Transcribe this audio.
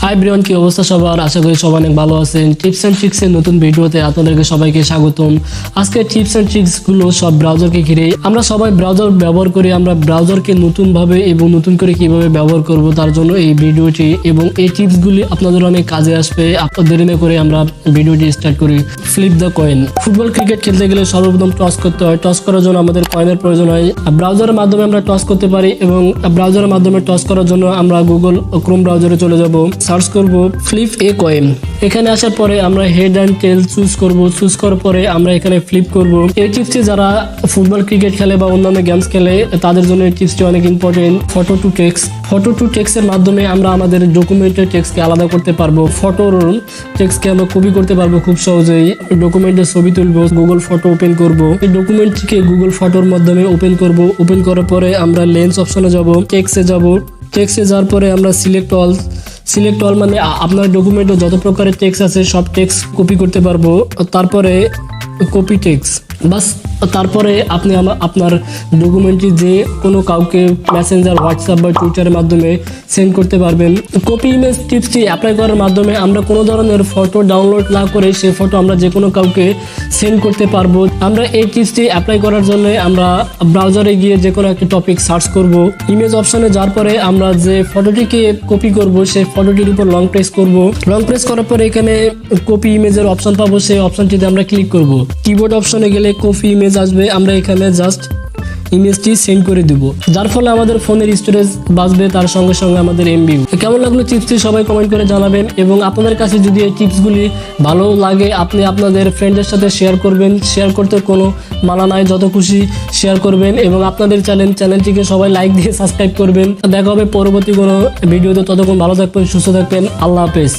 High Brian, কি অবস্থা সবার? আশা করি সবাই অনেক ভালো আছেন। টিপস অ্যান্ড ট্রিক্সের নতুন ভিডিওতে আপনাদেরকে সবাইকে স্বাগতম। আজকে টিপস অ্যান্ড ট্রিক্সগুলো সব ব্রাউজারকে ঘিরে। আমরা সবাই ব্রাউজার ব্যবহার করি, আমরা ব্রাউজারকে নতুনভাবে এবং নতুন করে কিভাবে ব্যবহার করব তার জন্য এই ভিডিওটি এবং এই টিপসগুলি আপনাদের অনেক কাজে আসবে। আপনার দেরি না করে আমরা ভিডিওটি স্টার্ট করি। Flip the coin. Football cricket খেলতে গেলে সর্বপ্রথম টস করতে হয়। টস করার জন্য আমাদের কয়েনের প্রয়োজন হয়। ব্রাউজারের মাধ্যমে আমরা টস করতে পারি এবং ব্রাউজারের মাধ্যমে টস করার জন্য আমরা গুগল ক্রোম ব্রাউজারে চলে যাব, সার্চ করব ফ্লিপ এ কয়েন। এখানে আসার পরে আমরা হেড অ্যান্ড টেল চুজ করব। চুজ করার পরে আমরা এখানে ফ্লিপ করব। এই টিপসটি যারা ফুটবল ক্রিকেট খেলে বা অন্যান্য গেমস খেলে তাদের জন্য এই টিপসটি অনেক important. Photo to text. Photo to টেক্সটের মাধ্যমে আমরা আমাদের ডকুমেন্টের টেক্সটকে আলাদা করতে পারবো। ফটোর টেক্সটকে আমরা কপি করতে পারবো খুব সহজেই। ডকুমেন্টের ছবি তুলবো, গুগল ফটো ওপেন করব। এই ডকুমেন্টটিকে গুগল ফটোর মাধ্যমে ওপেন করব। ওপেন করার পরে আমরা লেন্স অপশনে যাব, টেক্সটে যাব। টেক্সটে যাওয়ার পরে আমরা সিলেক্ট অল মানে আপনার ডকুমেন্টে যত প্রকারের টেক্সট আছে সব টেক্সট কপি করতে পারবো। তারপরে কপি টেক্সট, বাস। তারপরে আপনি আপনার ডকুমেন্টটি যে কোনো কাউকে মেসেঞ্জার, হোয়াটসঅ্যাপ বা টুইটারের মাধ্যমে সেন্ড করতে পারবেন। কপি ইমেজ টিপসটি অ্যাপ্লাই করার মাধ্যমে আমরা কোনো ধরনের ফটো ডাউনলোড না করে সেই ফটো আমরা যে কোনো কাউকে সেন্ড করতে পারবো। আমরা এই টিপসটি অ্যাপ্লাই করার জন্য আমরা ব্রাউজারে গিয়ে যে কোনো একটা টপিক সার্চ করব। ইমেজ অপশনে যাওয়ার পরে আমরা যে ফটোটিকে কপি করব সেই ফটোটির উপর লং প্রেস করব। লং প্রেস করার পরে এখানে কপি ইমেজের অপশন পাবো, সেই অপশনটিতে আমরা ক্লিক করব। কিবোর্ড অপশনে গেলে কপি ইমেজ আসবে, আমরা এখানে জাস্ট ইমেজটি সেন্ড করে দিব, যার ফলে আমাদের ফোনের স্টোরেজ বাঁচবে, তার সঙ্গে সঙ্গে আমাদের এমবি। কেমন লাগলো টিপসটি সবাই কমেন্ট করে জানাবেন এবং আপনাদের কাছে যদি এই টিপসগুলি ভালো লাগে আপনি আপনাদের ফ্রেন্ডদের সাথে শেয়ার করবেন। শেয়ার করতে কোনো মানা নাই, যত খুশি শেয়ার করবেন এবং আপনাদের চ্যানেলটিকে সবাই লাইক দিয়ে সাবস্ক্রাইব করবেন। দেখা হবে পরবর্তী কোনো ভিডিওতে। ততক্ষণ ভালো থাকবেন, সুস্থ থাকবেন। আল্লাহ হাফেজ।